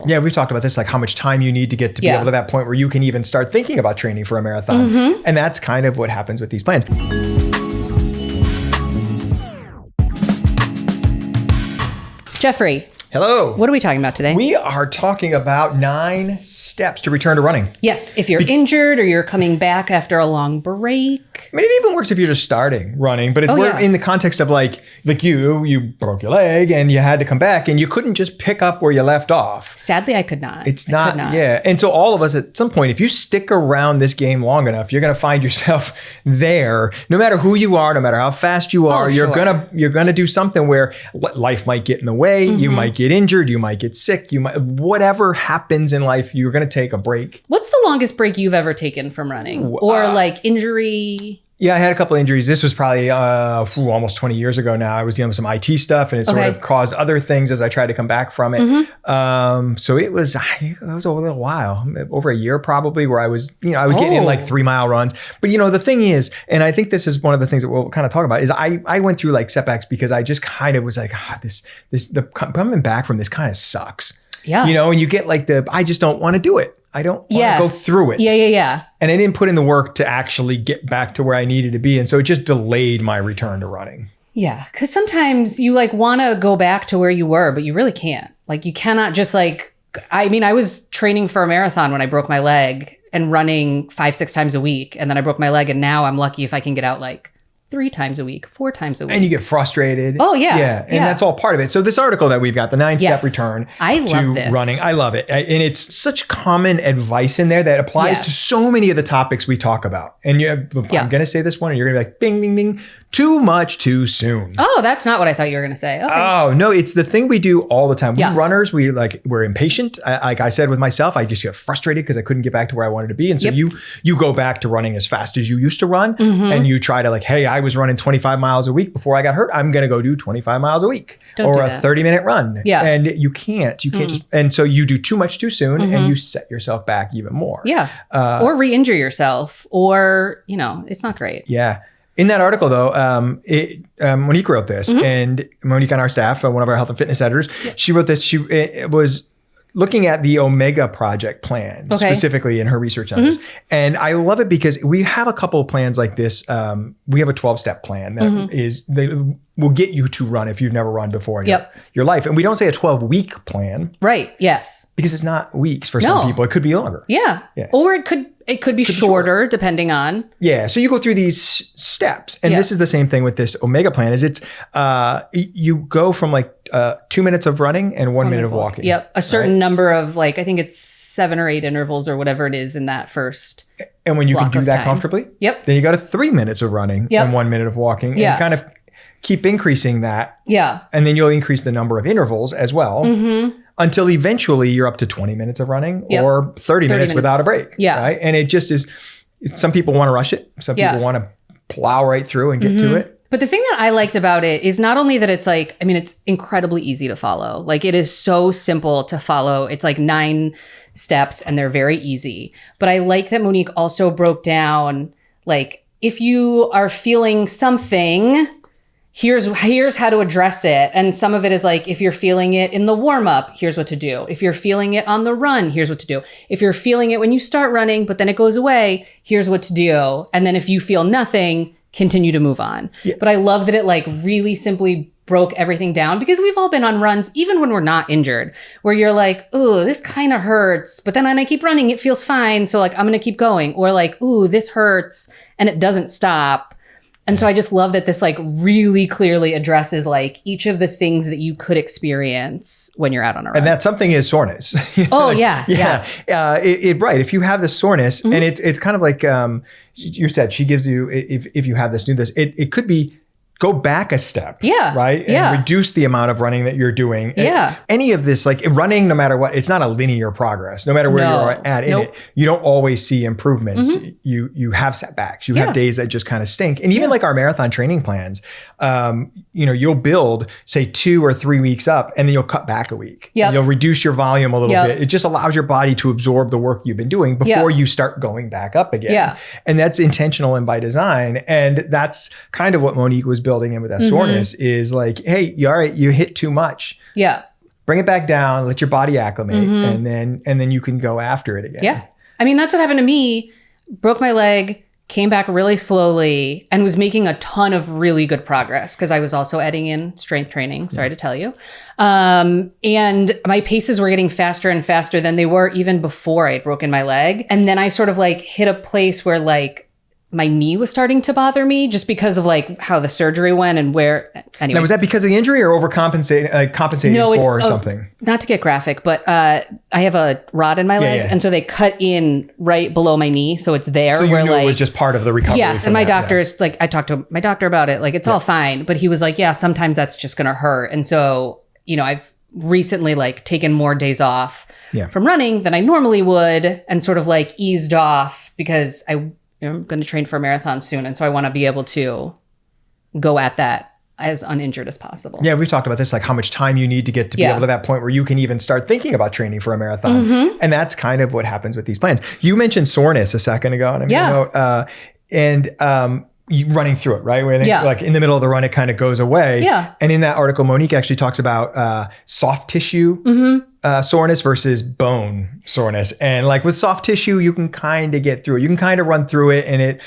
Yeah, we've talked about this, like how much time you need to get to be able to that point where you can even start thinking about training for a marathon. And that's kind of what happens with these plans. Jeffrey. Hello. What are we talking about today? We are talking about 9 steps to return to running. Yes, if you're injured or you're coming back after a long break. I mean, it even works if you're just starting running, but we're in the context of like you broke your leg and you had to come back and you couldn't just pick up where you left off. Sadly, I could not. It's not. Yeah. And so all of us at some point, if you stick around this game long enough, you're going to find yourself there. No matter who you are, no matter how fast you are, you're going to do something where life might get in the way. You might get injured. You might get sick. Whatever happens in life, you're going to take a break. What's the longest break you've ever taken from running? Or like injury? Yeah, I had a couple of injuries. This was probably almost 20 years ago now. I was dealing with some IT stuff and it sort of caused other things as I tried to come back from it. So it was a little while, over a year probably, where I was getting in like 3-mile runs. But the thing is, and I think this is one of the things that we'll kind of talk about, is I went through like setbacks because I just kind of was like, the coming back from this kind of sucks. Yeah. And you get like I just don't want to do it. I don't want to go through it. Yeah. And I didn't put in the work to actually get back to where I needed to be. And so it just delayed my return to running. Yeah. Because sometimes you like want to go back to where you were, but you really can't. Like you cannot just like, I was training for a marathon when I broke my leg and running 5-6 times a week. And then I broke my leg and now I'm lucky if I can get out like 3 times a week, 4 times a week. And you get frustrated. Oh, yeah. Yeah. And that's all part of it. So this article that we've got, the 9-step return to running, I love it. And it's such common advice in there that applies to so many of the topics we talk about. And I'm going to say this one and you're going to be like, bing, bing, bing. Too much too soon. Oh, that's not what I thought you were going to say. Okay. Oh, no, it's the thing we do all the time. We runners, we're impatient. Like I said with myself, I just get frustrated because I couldn't get back to where I wanted to be. And so you go back to running as fast as you used to run and you try to like, hey, I was running 25 miles a week before I got hurt. I'm going to go do 25 miles a week or a 30-minute run. Yeah. And you can't just, and so you do too much too soon and you set yourself back even more. Yeah. Or re-injure yourself or, it's not great. Yeah. In that article, though, Monique wrote this, and Monique on our staff, one of our health and fitness editors, she wrote this. She was looking at the Omega Project plan, specifically in her research on this. And I love it because we have a couple of plans like this. We have a 12-step plan that will get you to run if you've never run before in your life. And we don't say a 12-week plan. Right, yes. Because it's not weeks for some people. It could be longer. Yeah. Or it could be shorter depending on. Yeah. So you go through these steps. And this is the same thing with this Omega plan is it's you go from like 2 minutes of running and 1 minute of walking. Yep. A certain number of like, I think it's 7 or 8 intervals or whatever it is in that first. And when you can do that comfortably, then you go to 3 minutes of running and 1 minute of walking and kind of keep increasing that. Yeah. And then you'll increase the number of intervals as well. Until eventually you're up to 20 minutes of running or 30 minutes without a break. Yeah. Right? And it just is, some people want to rush it. Some people want to plow right through and get to it. But the thing that I liked about it is not only that it's like, it's incredibly easy to follow. Like it is so simple to follow. It's like 9 steps and they're very easy. But I like that Monique also broke down, like, if you are feeling something, here's how to address it. And some of it is like, if you're feeling it in the warm up, here's what to do. If you're feeling it on the run, here's what to do. If you're feeling it when you start running, but then it goes away, here's what to do. And then if you feel nothing, continue to move on. Yeah. But I love that it like really simply broke everything down because we've all been on runs, even when we're not injured, where you're like, ooh, this kind of hurts. But then when I keep running, it feels fine. So like, I'm going to keep going. Or like, ooh, this hurts and it doesn't stop. And so I just love that this like really clearly addresses like each of the things that you could experience when you're out on a run. And that something is soreness. Oh yeah. Right. If you have this soreness and it's kind of like you said, she gives you, if you have this, do this, it could be go back a step. Yeah. Right. And reduce the amount of running that you're doing. Yeah. Any of this, like running, no matter what, it's not a linear progress. No matter where you're at in it, you don't always see improvements. You have setbacks. You have days that just kind of stink. And even like our marathon training plans, you'll build, say 2 or 3 weeks up, and then you'll cut back a week. Yeah. You'll reduce your volume a little bit. It just allows your body to absorb the work you've been doing before you start going back up again. Yeah. And that's intentional and by design. And that's kind of what Monique was building in with that soreness is like, hey, all right, you hit too much. Yeah. bring it back down, let your body acclimate, and then you can go after it again. Yeah. I mean, that's what happened to me. Broke my leg, came back really slowly, and was making a ton of really good progress because I was also adding in strength training. Sorry to tell you. And my paces were getting faster and faster than they were even before I had broken my leg. And then I sort of like hit a place where like my knee was starting to bother me just because of like how the surgery went and where. Anyway. Now, was that because of the injury or compensating for something? Not to get graphic, but I have a rod in my leg, and so they cut in right below my knee, so it's there. So you knew it was just part of the recovery. Yes, and my doctor is like, I talked to my doctor about it, like it's all fine, but he was like, yeah, sometimes that's just gonna hurt, and so I've recently like taken more days off from running than I normally would, and sort of like eased off because I'm going to train for a marathon soon. And so I want to be able to go at that as uninjured as possible. Yeah, we've talked about this, like how much time you need to get to be able to that point where you can even start thinking about training for a marathon. And that's kind of what happens with these plans. You mentioned soreness a second ago. And you running through it, right? When like in the middle of the run, it kind of goes away. Yeah. And in that article, Monique actually talks about soft tissue soreness versus bone soreness. And like with soft tissue, you can kind of get through it. You can kind of run through it, and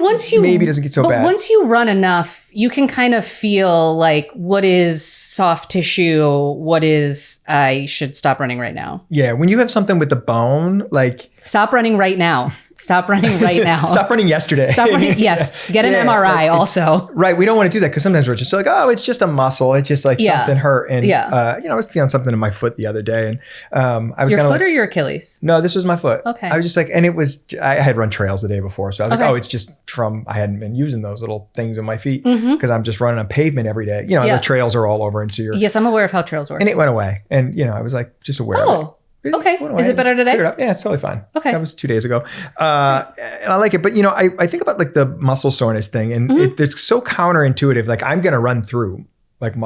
once you maybe doesn't get so bad. Once you run enough, you can kind of feel like what is soft tissue, what is I should stop running right now. Yeah, when you have something with the bone, like stop running right now. Stop running right now. Stop running yesterday. Stop running. Yes. Get an MRI also. Right. We don't want to do that because sometimes we're just like, oh, it's just a muscle. It's just like something hurt. And, I was feeling something in my foot the other day. And I was your foot like, or your Achilles? No, this was my foot. Okay. I was just like, and it was, I had run trails the day before. So I was like, oh, it's just I hadn't been using those little things in my feet because I'm just running on pavement every day. The trails are all over into your. Yes, I'm aware of how trails work. And it went away. And, I was like, just aware of it. Okay. Is it better today? Yeah, it's totally fine. Okay. That was 2 days ago. And I like it. But, I think about like the muscle soreness thing, and it's so counterintuitive. Like I'm going to run through like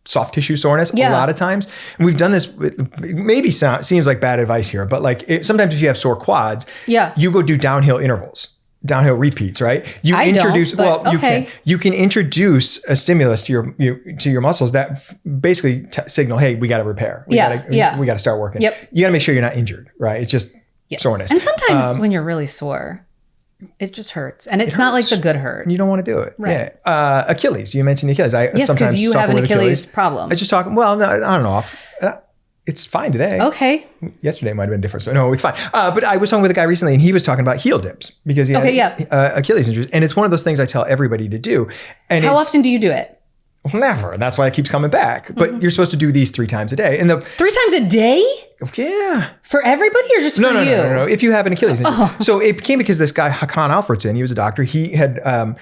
soft tissue soreness a lot of times. And we've done this, maybe seems like bad advice here, but like sometimes if you have sore quads, you go do downhill intervals. Downhill repeats, right? You can introduce a stimulus to your muscles that basically signal, hey, we got to repair. We got to start working. Yep. You got to make sure you're not injured, right? It's just soreness. And sometimes when you're really sore, it just hurts, and it's not like the good hurt. You don't want to do it, right? Yeah. Achilles. You mentioned the Achilles. Yes, because you have an Achilles problem. I just talk. Well, no, I don't know. It's fine today. Okay. Yesterday might have been a different story. No, it's fine. But I was talking with a guy recently, and he was talking about heel dips because he had Achilles injuries. And it's one of those things I tell everybody to do. And how often do you do it? Never. And that's why it keeps coming back. But you're supposed to do these 3 times a day. And 3 times a day? Yeah. For everybody or just for you? No. If you have an Achilles injury. So it came because this guy, Hakan Alfredson, he was a doctor. He had an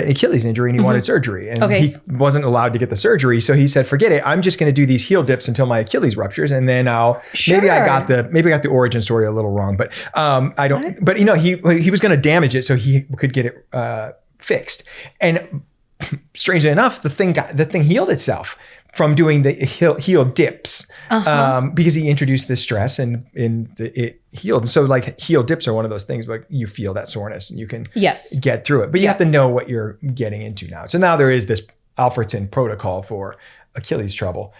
Achilles injury and he wanted surgery. And he wasn't allowed to get the surgery. So he said, forget it. I'm just going to do these heel dips until my Achilles ruptures. And then maybe I got the origin story a little wrong. But I don't. What? But he was going to damage it so he could get it fixed. And strangely enough, the thing healed itself from doing the heel dips because he introduced this stress and it healed. So like heel dips are one of those things where you feel that soreness and you can get through it. But you have to know what you're getting into now. So now there is this Alfredson protocol for Achilles trouble.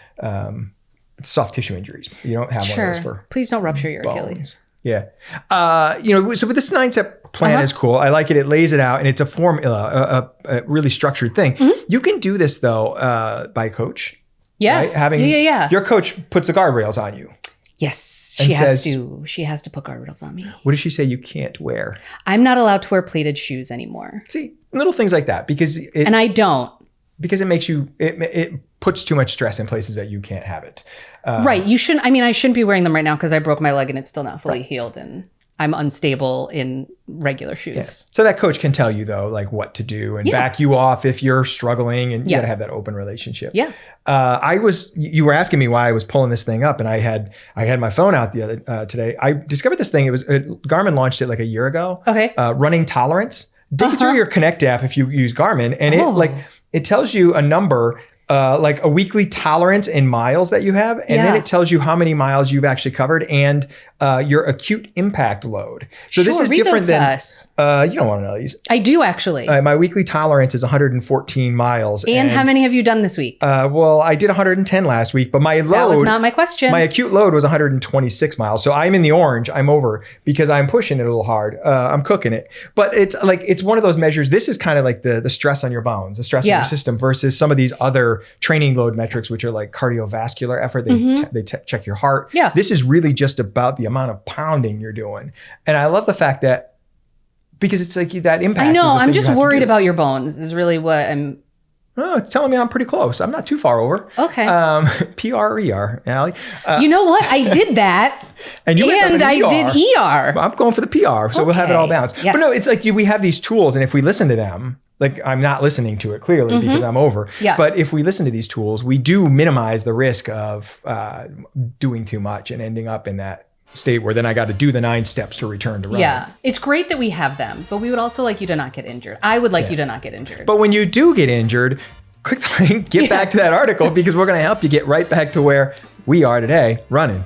Soft tissue injuries. You don't have one of those for Please don't rupture your bones. Achilles. Yeah. So with this 9-step plan is cool. I like it. It lays it out and it's a formula, a really structured thing. You can do this though, by a coach. Yes. Right? Your coach puts the guardrails on you. Yes. She has to put guardrails on me. What does she say you can't wear? I'm not allowed to wear plated shoes anymore. See, little things like that and I don't. Because it makes it puts too much stress in places that you can't have it. Right. You shouldn't. I mean, I shouldn't be wearing them right now because I broke my leg and it's still not fully healed and I'm unstable in regular shoes. Yeah. So that coach can tell you though, like what to do and back you off if you're struggling, and you got to have that open relationship. Yeah. You were asking me why I was pulling this thing up, and I had my phone out the other today. I discovered this thing. It was Garmin launched it like a year ago. Okay. Running tolerance. Dig through your Connect app if you use Garmin, and it tells you a number like a weekly tolerance in miles that you have. And then it tells you how many miles you've actually covered and your acute impact load. So this is different than, you don't want to know these. I do actually. My weekly tolerance is 114 miles. And how many have you done this week? Well, I did 110 last week, but my load. That was not my question. My acute load was 126 miles. So I'm in the orange. I'm over because I'm pushing it a little hard. I'm cooking it. But it's like, it's one of those measures. This is kind of like the stress on your bones, the stress on your system versus some of these other training load metrics, which are like cardiovascular effort. They check your heart. Yeah. This is really just about the amount of pounding you're doing. And I love the fact that, because it's like that impact. I know. I'm just worried about your bones is really what I'm. Oh, it's telling me I'm pretty close. I'm not too far over. Okay. PRER, Allie. You know what? I did that. and I did ER. I'm going for the PR, so we'll have it all balanced. Yes. But no, it's like we have these tools, and if we listen to them, like I'm not listening to it clearly because I'm over. Yeah. But if we listen to these tools, we do minimize the risk of doing too much and ending up in that state where then I got to do the 9 steps to return to running. Yeah. It's great that we have them, but we would also like you to not get injured. I would like you to not get injured. But when you do get injured, click the link, get back to that article because we're going to help you get right back to where we are today, running.